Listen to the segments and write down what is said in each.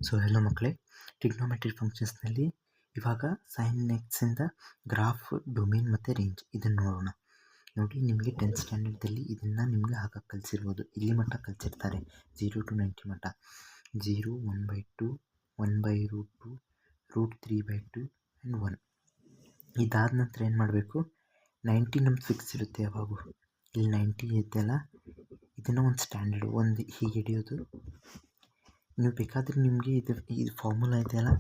So hello ಮಕ್ಕಳೇ, trigonometry ಫಂಕ್ಷನ್ಸ್ನಲ್ಲಿ ಇವಾಗ sign ಎಕ್ಸಿಂದ graph, domain ಮತ್ತು ರೇಂಜ್ ಇದನ್ನು ನೋಡೋಣ. ನೋಡಿ, ನಿಮಗೆ 10th ಸ್ಟ್ಯಾಂಡರ್ಡ್ದಲ್ಲಿ ಇದನ್ನು ನಿಮಗೆ ಹಾಕಕ್ಕೆ ಕಲಿಸಿರ್ಬೋದು. ಇಲ್ಲಿ ಮಟ್ಟ ಕಲಿಸಿರ್ತಾರೆ 0 to 90 ಮಟ್ಟ. 0, 1/2, 1/√2, √3/2 ಆ್ಯಂಡ್ 1. ಇದಾದ ನಂತರ ಏನು ಮಾಡಬೇಕು, 90 ನಮ್ದು ಫಿಕ್ಸ್ ಇರುತ್ತೆ ಯಾವಾಗೂ. ಇಲ್ಲಿ 90 ಇದೆಯಲ್ಲ, ಇದನ್ನು ಒಂದು ಸ್ಟ್ಯಾಂಡರ್ಡ್ ಒಂದು ಹೀಗೆ ಹಿಡಿಯೋದು. ನೀವು ಬೇಕಾದರೆ ನಿಮಗೆ ಇದು ಫಾರ್ಮುಲಾ ಇದೆಯಲ್ಲ,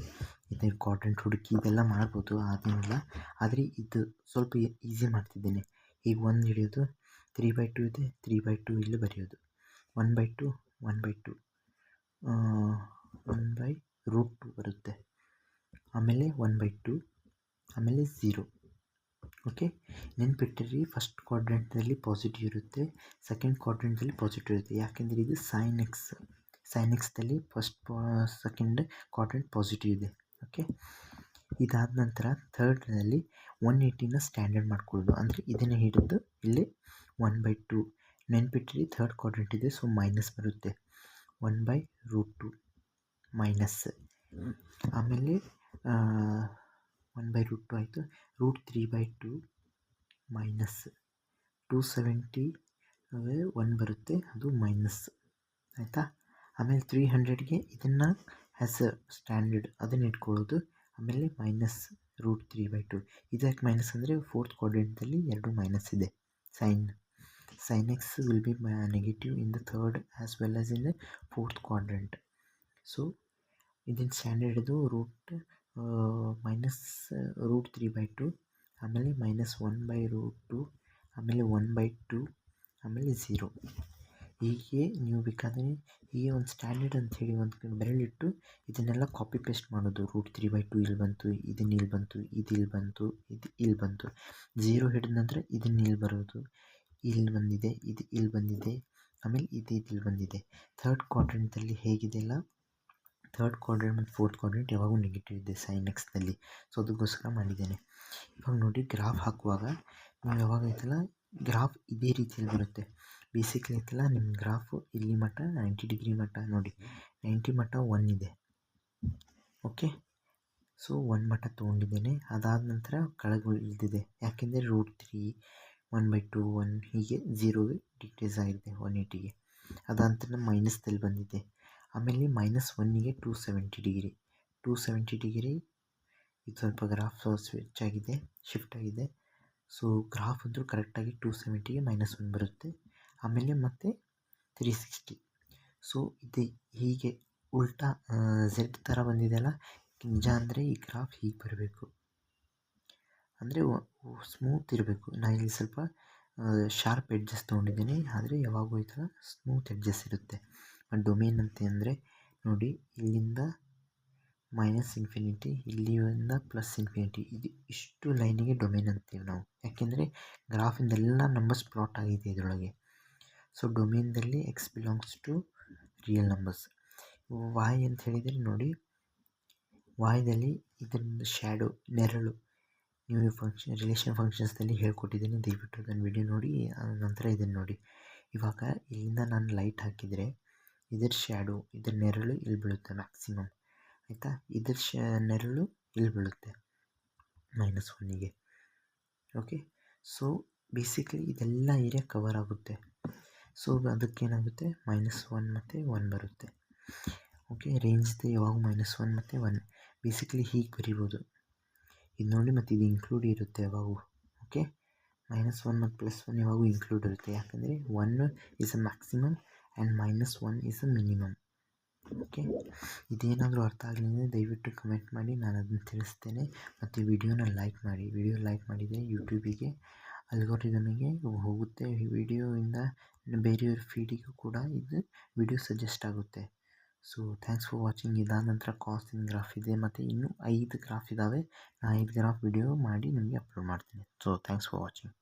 ಇದು ಕ್ವಾಡ್ರೆಂಟ್ ಹುಡುಕಿ ಇದೆಲ್ಲ ಮಾಡ್ಬೋದು, ಅದೇನಿಲ್ಲ. ಆದರೆ ಇದು ಸ್ವಲ್ಪ ಈಸಿ ಮಾಡ್ತಿದ್ದೇನೆ. ಈಗ 1 ಹಿಡಿಯೋದು, 3/2 ಇದೆ, 3/2 ಇಲ್ಲಿ ಬರೆಯೋದು. 1/2, 1/2, 1/√2 ಬರುತ್ತೆ. ಆಮೇಲೆ 1/2, ಆಮೇಲೆ 0. ಓಕೆ, ನೆನ್ಪಿಟ್ಟಿರಿ, ಫಸ್ಟ್ ಕ್ವಾಡ್ರೆಂಟ್ದಲ್ಲಿ ಪಾಸಿಟಿವ್ ಇರುತ್ತೆ, ಸೆಕೆಂಡ್ ಕ್ವಾಡ್ರೆಂಟ್ದಲ್ಲಿ ಪಾಸಿಟಿವ್ ಇರುತ್ತೆ. ಯಾಕೆಂದರೆ ಇದು ಸೈನ್ ಎಕ್ಸ್ದಲ್ಲಿ ಸೆಕೆಂಡ್ ಕ್ವಾಡ್ರೆಂಟ್ ಪಾಸಿಟಿವ್ ಇದೆ. ಓಕೆ, ಇದಾದ ನಂತರ ಥರ್ಡ್ನಲ್ಲಿ 180ನ ಸ್ಟ್ಯಾಂಡರ್ಡ್ ಮಾಡ್ಕೊಳ್ಳೋದು. ಅಂದರೆ ಇದನ್ನು ಹಿಡಿದು ಇಲ್ಲಿ 1/2 ನೆನ್ಪಿಟ್ಟಿರಿ, ಥರ್ಡ್ ಕ್ವಾಡ್ರೆಂಟ್ ಇದೆ, ಸೊ ಮೈನಸ್ ಬರುತ್ತೆ. 1/√2 ಮೈನಸ್. ಆಮೇಲೆ 1/√2 ಆಯಿತು. √3/2 ಮೈನಸ್. 270 1 ಬರುತ್ತೆ, ಅದು ಮೈನಸ್ ಆಯಿತಾ. ಆಮೇಲೆ 300ಗೆ ಇದನ್ನು ಆ್ಯಸ್ ಅ ಸ್ಟ್ಯಾಂಡರ್ಡ್ ಅದನ್ನು ಇಟ್ಕೊಳ್ಳೋದು. ಆಮೇಲೆ ಮೈನಸ್ √3/2. ಇದಕ್ಕೆ ಮೈನಸ್ ಅಂದರೆ ಫೋರ್ತ್ ಕ್ವಾಡ್ರೆಂಟ್ದಲ್ಲಿ 2 ಮೈನಸ್ ಇದೆ. Sine x will be negative in the third as well as in the fourth quadrant. So ಇದನ್ನು ಸ್ಟ್ಯಾಂಡರ್ಡ್ ಇದು ಮೈನಸ್ √3/2, ಆಮೇಲೆ ಮೈನಸ್ 1/√2, ಆಮೇಲೆ 1/2, ಆಮೇಲೆ 0. ಹೀಗೆ ನೀವು ಬೇಕಾದರೆ ಹೀಗೆ ಒಂದು ಸ್ಟ್ಯಾಂಡರ್ಡ್ ಅಂಥೇಳಿ ಒಂದು ಬೆರಳಿಟ್ಟು ಇದನ್ನೆಲ್ಲ ಕಾಪಿ ಪೇಸ್ಟ್ ಮಾಡೋದು. √3/2 ಇಲ್ಲಿ ಬಂತು, ಇದನ್ನು ಇಲ್ಲಿ ಬಂತು, ಇದು ಇಲ್ಲಿ ಬಂತು, ಇದು ಇಲ್ಲಿ ಬಂತು. 0 ಹಿಡಿದ ನಂತರ ಇದನ್ನು ಇಲ್ಲಿ ಬರೋದು, ಇಲ್ಲಿ ಬಂದಿದೆ, ಇದು ಇಲ್ಲಿ ಬಂದಿದೆ, ಆಮೇಲೆ ಇದು ಇಲ್ಲಿ ಬಂದಿದೆ. ಥರ್ಡ್ ಕ್ವಾಡ್ರೆಂಟಲ್ಲಿ ಹೇಗಿದೆಯಲ್ಲ, ಥರ್ಡ್ ಕ್ವಾಡ್ರೆಂಟ್ ಮತ್ತು ಫೋರ್ತ್ ಕ್ವಾಡ್ರೆಂಟ್ ಯಾವಾಗೂ ನೆಗೆಟಿವ್ ಇದೆ ಸೈನ್ ಎಕ್ಸ್ನಲ್ಲಿ. ಸೊ ಅದಕ್ಕೋಸ್ಕರ ಮಾಡಿದ್ದೇನೆ. ಇವಾಗ ನೋಡಿ, ಗ್ರಾಫ್ ಹಾಕುವಾಗ ನೀವು ಯಾವಾಗ ಐತಲ್ಲ, ಗ್ರಾಫ್ ಇದೇ ರೀತಿಯಲ್ಲಿ ಬರುತ್ತೆ. ಬೇಸಿಕ್ಲಿ ಐತಲ್ಲ, ನಿಮ್ಮ ಗ್ರಾಫು ಇಲ್ಲಿ ಮಟ್ಟ 90 ಡಿಗ್ರಿ ಮಟ್ಟ ನೋಡಿ, 90 ಮಟ್ಟ 1 ಇದೆ. ಓಕೆ, ಸೊ 1 ಮಟ್ಟ ತೊಗೊಂಡಿದ್ದೇನೆ. ಅದಾದ ನಂತರ ಕೆಳಗೆ ಇಳಿದಿದೆ, ಯಾಕೆಂದರೆ √3, 1/2, 1 ಹೀಗೆ 0ಗೆ ಡಿಕ್ರೀಸ್ ಆಗಿದೆ 180ಗೆ. ಅದಾದ ನಂತರ ಮೈನಸ್ದಲ್ಲಿ ಬಂದಿದೆ. ಆಮೇಲೆ -1ಗೆ 270 ಡಿಗ್ರಿ. ಇದು ಸ್ವಲ್ಪ ಗ್ರಾಫ್ ಸ್ವಿಚ್ ಆಗಿದೆ, ಶಿಫ್ಟ್ ಆಗಿದೆ. ಸೊ ಗ್ರಾಫ್ ಅಂತೂ ಕರೆಕ್ಟಾಗಿ 270ಗೆ -1 ಬರುತ್ತೆ. ಆಮೇಲೆ ಮತ್ತೆ 360. ಸೊ ಇದು ಹೀಗೆ ಉಲ್ಟಾ ಝೆಡ್ ಥರ ಬಂದಿದೆಯಲ್ಲ, ನಿಜ ಅಂದರೆ ಈ ಗ್ರಾಫ್ ಹೀಗೆ ಬರಬೇಕು, ಅಂದರೆ ಸ್ಮೂತ್ ಇರಬೇಕು. ನಾನು ಇಲ್ಲಿ ಸ್ವಲ್ಪ ಶಾರ್ಪ್ ಎಡ್ಜಸ್ ತೊಗೊಂಡಿದ್ದೀನಿ, ಆದರೆ ಯಾವಾಗೂ ಈ ಥರ ಸ್ಮೂತ್ ಎಡ್ಜಸ್ ಇರುತ್ತೆ. ಡೊಮೇನ್ ಅಂತ ಅಂದರೆ ನೋಡಿ, ಇಲ್ಲಿಂದ -∞, ಇಲ್ಲಿಂದ +∞, ಇದು ಇಷ್ಟು ಲೈನಿಗೆ ಡೊಮೇನ್ ಅಂತೀವಿ ನಾವು. ಯಾಕೆಂದರೆ ಗ್ರಾಫಿಂದೆಲ್ಲ ನಂಬರ್ಸ್ ಪ್ಲಾಟ್ ಆಗಿದೆ ಇದರೊಳಗೆ. ಸೊ ಡೊಮೇನ್ದಲ್ಲಿ x belongs to real numbers. Why ಅಂತ ಹೇಳಿದರೆ ನೋಡಿ, ವಾಯ್ದಲ್ಲಿ ಇದರಿಂದ ಶ್ಯಾಡೋ, ನೆರಳು, ನೀವು ರಿಲೇಷನ್ ಫಂಕ್ಷನ್ಸ್ದಲ್ಲಿ ಹೇಳ್ಕೊಟ್ಟಿದ್ದೀನಿ, ದಯವಿಟ್ಟು ಅದನ್ನು ವಿಡಿಯೋ ನೋಡಿ. ನಂತರ ಇದನ್ನು ನೋಡಿ. ಇವಾಗ ಇಲ್ಲಿಂದ ನಾನು ಲೈಟ್ ಹಾಕಿದರೆ ಇದರ ಶ್ಯಾಡೋ, ಇದರ ನೆರಳು ಇಲ್ಲಿ ಬೀಳುತ್ತೆ ಮ್ಯಾಕ್ಸಿಮಮ್, ಆಯಿತಾ. ಇದರ ನೆರಳು ಇಲ್ಲಿ ಬೀಳುತ್ತೆ -1ಗೆ. ಓಕೆ, ಸೊ ಬೇಸಿಕ್ಲಿ ಇದೆಲ್ಲ ಏರಿಯಾ ಕವರ್ ಆಗುತ್ತೆ. ಸೊ ಅದಕ್ಕೇನಾಗುತ್ತೆ, -1 ಮತ್ತು 1 ಬರುತ್ತೆ. ಓಕೆ, ರೇಂಜ್ದು ಯಾವಾಗ -1 ಮತ್ತು 1 ಬೇಸಿಕ್ಲಿ ಹೀಗೆ ಬರಿಬೋದು. ಇದು ನೋಡಿ, ಮತ್ತು ಇದು ಇನ್ಕ್ಲೂಡ್ ಇರುತ್ತೆ ಯಾವಾಗೂ. ಓಕೆ, -1 ಮತ್ತು +1 ಯಾವಾಗೂ ಇನ್ಕ್ಲೂಡ್ ಇರುತ್ತೆ, ಯಾಕಂದರೆ 1 is a maximum and -1 is a minimum. Okay, ಇದೇನಾದರೂ ಅರ್ಥ ಆಗಲಿಲ್ಲ ದಯವಿಟ್ಟು ಕಮೆಂಟ್ ಮಾಡಿ, ನಾನು ಅದನ್ನು ತಿಳಿಸ್ತೇನೆ. ಮತ್ತು ವಿಡಿಯೋನ ಲೈಕ್ ಮಾಡಿ. ವಿಡಿಯೋ ಲೈಕ್ ಮಾಡಿದರೆ ಯೂಟ್ಯೂಬಿಗೆ ಅಲ್ಗೋರಿದಮಿಗೆ ಹೋಗುತ್ತೆ. ವಿಡಿಯೋಯಿಂದ ಬೇರೆಯವ್ರ ಫೀಡಿಗೂ ಕೂಡ ಇದು ವಿಡಿಯೋ ಸಜೆಸ್ಟ್ ಆಗುತ್ತೆ. So thanks for watching. ಇದಾದ ನಂತರ ಕಾಸ್ಟಿನ ಗ್ರಾಫ್ ಇದೆ, ಮತ್ತು ಇನ್ನೂ 5 ಗ್ರಾಫ್ ಇದ್ದಾವೆ. ನಾನು 5 ಗ್ರಾಫ್ ವಿಡಿಯೋ ಮಾಡಿ ನಿಮಗೆ ಅಪ್ಲೋಡ್ ಮಾಡ್ತೀನಿ. So thanks for watching.